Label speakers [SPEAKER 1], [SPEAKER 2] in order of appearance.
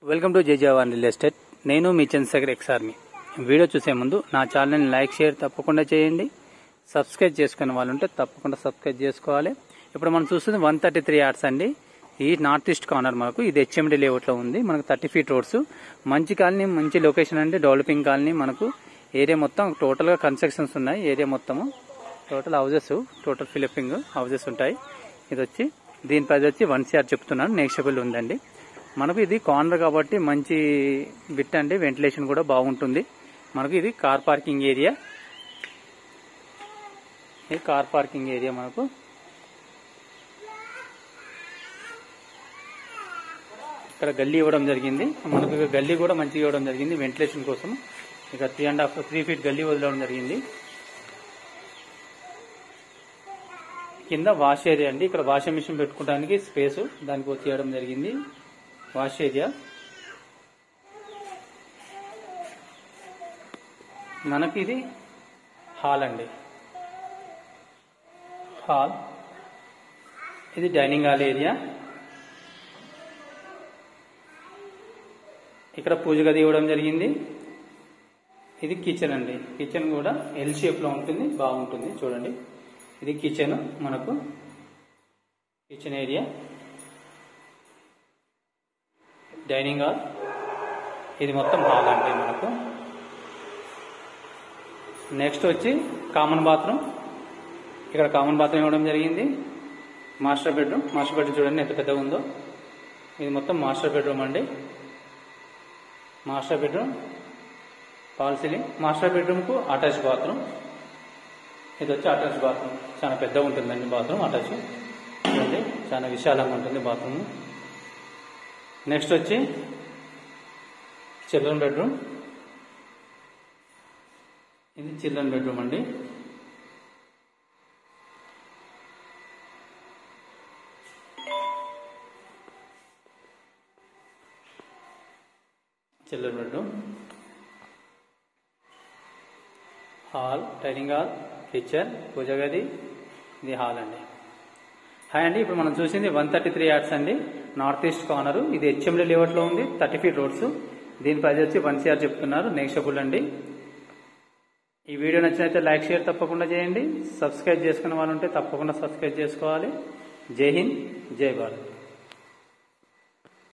[SPEAKER 1] Welcome to జేజేవాన్ real estate. నేను మీ చంద్రశేఖర్ ఎక్స్ ఆర్మీ. వీడియో చూసే ముందు నా ఛానల్ని లైక్ షేర్ తప్పకుండా చేయండి. సబ్స్క్రైబ్ చేసుకునే వాళ్ళు ఉంటే తప్పకుండా సబ్స్క్రైబ్ చేసుకోవాలి. ఇప్పుడు మనం చూస్తుంది 133 యార్డ్స్ అండి. ఈ నార్త్ ఈస్ట్ కార్నర్ మనకు ఇది హెచ్ఎండి లేఅవుట్లో ఉంది. మనకు 30 ఫీట్ రోడ్స్, మంచి కాలనీ, మంచి లొకేషన్ అండి. Developing colony. మనకు ఏరియా మొత్తం టోటల్గా కన్స్ట్రక్షన్స్ ఉన్నాయి. ఏరియా మొత్తము టోటల్ హౌజెస్, టోటల్ ఫిలిపింగ్ హౌజెస్ ఉంటాయి. ఇది వచ్చి దీని ప్రైస్ వచ్చి 1 CR చెప్తున్నాను. నెక్స్టబుల్ ఉందండి. మనకు ఇది కార్నర్ కాబట్టి మంచి బిట్ అండి. వెంటిలేషన్ కూడా బాగుంటుంది. మనకు ఇది కార్ పార్కింగ్ ఏరియా. ఇది కార్ పార్కింగ్ ఏరియా. మనకు ఇక్కడ గల్లీ ఇవ్వడం జరిగింది. మనకు గల్లీ కూడా మంచిగా ఇవ్వడం జరిగింది వెంటిలేషన్ కోసం. ఇక 3 ఫీట్ గల్లీ వదలడం జరిగింది. కింద వాష్ ఏరియా అండి. ఇక్కడ వాషింగ్ మిషన్ పెట్టుకోవడానికి స్పేస్ దానికి వచ్చి ఇవ్వడం జరిగింది. Wash area. మనకి ఇది హాల్ అండి. హాల్. ఇది డైనింగ్ హాల్ ఏరియా. ఇక్కడ పూజ గది ఇవ్వడం జరిగింది. ఇది కిచెన్ అండి. కిచెన్ కూడా ఎల్ షేప్ లో ఉంటుంది, బాగుంటుంది. చూడండి, ఇది కిచెన్. మనకు కిచెన్ ఏరియా, డైనింగ్ హాల్. ఇది మొత్తం హాల్ అంటే మనకు. నెక్స్ట్ వచ్చి కామన్ బాత్రూమ్. ఇక్కడ కామన్ బాత్రూమ్ ఇవ్వడం జరిగింది. Master bedroom. మాస్టర్ బెడ్రూమ్ చూడండి ఎంత పెద్దగా ఉందో. ఇది మొత్తం మాస్టర్ బెడ్రూమ్ అండి. Master bedroom, fall ceiling. Master bedroom కు అటాచ్ బాత్రూమ్. ఇది వచ్చి అటాచ్ బాత్రూమ్. చాలా పెద్దగా ఉంటుందండి బాత్రూమ్. అటాచ్ చూడండి, చాలా విశాలంగా ఉంటుంది బాత్రూమ్. నెక్స్ట్ వచ్చి చిల్డ్రన్ బెడ్రూమ్. ఇది చిల్డ్రన్ బెడ్రూమ్ అండి. Children bedroom, hall, dining hall, kitchen, పూజ గది. ఇది హాల్ అండి. హాయ్ అండి. ఇప్పుడు మనం చూసింది 133 యార్డ్స్ అండి. North east corner. ఇది హెచ్ఎండి లేఅవుట్ లో ఉంది. 30 ఫీట్ రోడ్స్. దీని ప్రైస్ వచ్చి 1 CR చెప్తున్నారు. నెక్స్టబుల్ అండి. ఈ వీడియో నచ్చినైతే లైక్ షేర్ తప్పకుండా చేయండి. సబ్స్క్రైబ్ చేసుకునే వాళ్ళు ఉంటే తప్పకుండా సబ్స్క్రైబ్ చేసుకోవాలి. జై హింద్, జై భారత్.